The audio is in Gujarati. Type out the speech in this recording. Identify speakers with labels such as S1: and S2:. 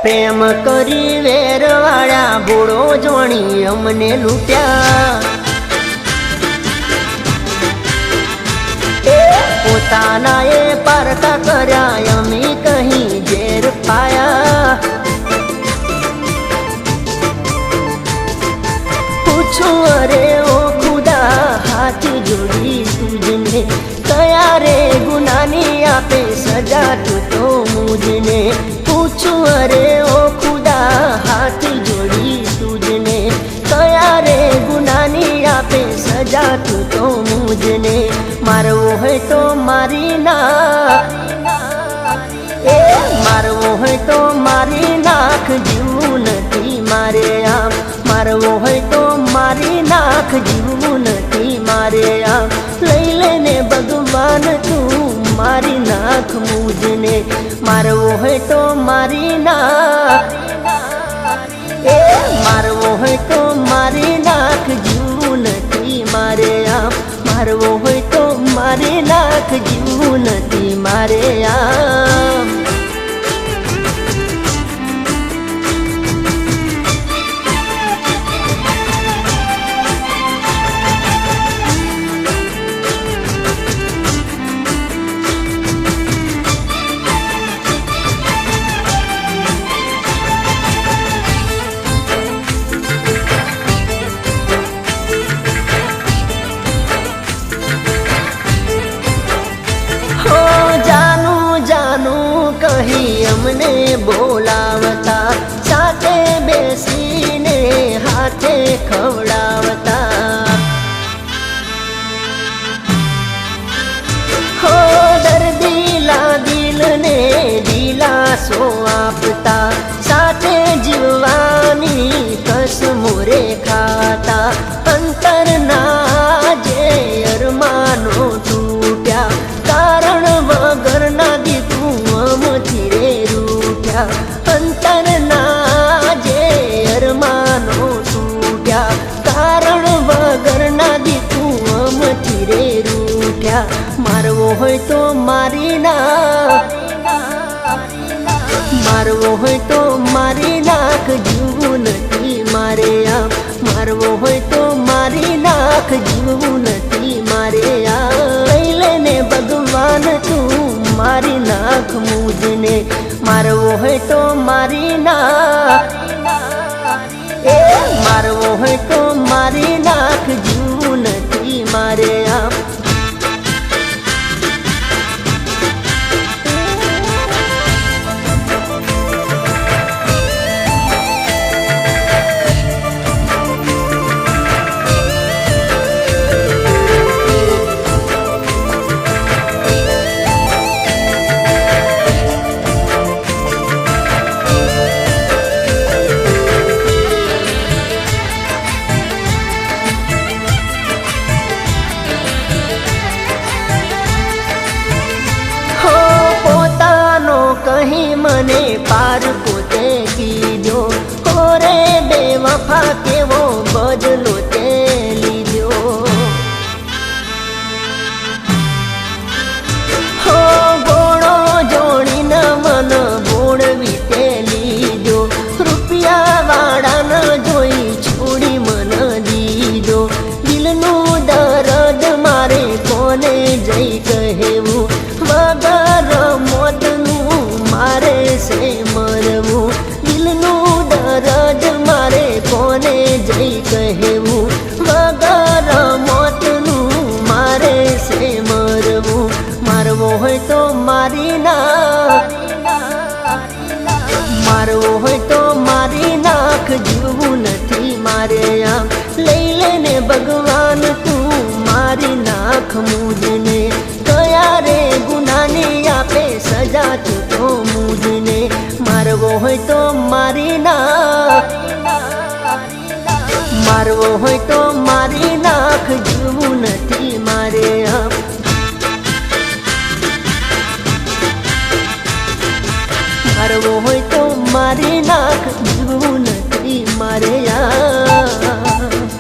S1: પ્રેમ કરી વેરવાળા ભોળો જોણી અમને લૂટ્યા, પોતાના એ પારકા કર્યા અમે કહી ઝેર પાયા। પૂછું અરે ઓ ખુદા હાથ જોડી તુજને, કયા રે ગુનાની આપે સજા તું તો મુझने। પૂછું અરે ઓ ખુદા હાથ જોડી તુજને, કયા રે ગુનાની આપે સજા તું તો મુझने। મારવો હોય તો મારી ના, મારવો હોય તો મારી નાખ, જીવવું નથી મારે આમ। મારવો હોય તો મારી નાખ, જીવવું નથી મારે આમ। લઈ લેને ભગવાન તું મારી નાખ મુझने। મારવો હોય તો મારી નાખ, મારવો હોય તો મારી નાખ, જીવવું નથી મારે આમ। મારવો હોય તો મારી નાખ, જીવવું નથી મારે આમ। કહી અમને બોલાવતા, સાથે બેસીને હાથે ખવડાવતા। હો દર્દીલા દિલને દિલાસો આપતા, સાથે જીવવાની કસમો રે ખાતા। અંતરના જે અરમાનો તૂટ્યા, કારણ વગરના દીકું અમથી રે રૂઠ્યા। અંતરના જે અરમાનો તૂટ્યા, કારણ વગરના દીકું અમથી રે રૂઠ્યા। મારવો હોય તો મારી નાખ, મારવો હોય તો મારી નાખ, જીવવું નથી મારે આમ। મારવો હોય તો મારી નાખ, જીવવું નથી મારે આમ। લઈ લેને ભગવાન તું મારી નાખ મુझने। મારવો હોય તો મારી નાખ, મારવો હોય તો મારી નાખ, જીવવું નથી મારે આમ। કહી મને પાર પોતે કીધો, ઓરે બેવફા કેવો બદલો તે લીધો। હો ગોળો જોડીને મન ગોળવી તે લીધો, રૂપિયા વાળા ન જોઈ છોડી મન દીધો। દિલનું દર્દ મારે કોને જઈ કહેવું, વગર મોતનું મારે સે મરવું। દિલનું દર્દ મારે કોને જઈ કહેવું, વગર મોતનું મારે સે મરવું। મારવો હોય તો મારી નાખ, મારવો હોય તો મારી નાખ, જીવવું નથી મારે આમ। લઈ લેને ભગવાન તું મારી નાખ મુझने। કયા રે ગુનાની આપે સજા તું તો મુझने। મારવો હોય તો મારી નાખ, મારવો હોય તો મારી નાખ, જીવવું નથી મારે આમ। મારવો હોય તો મારી નાખ, જીવવું નથી મારે આમ।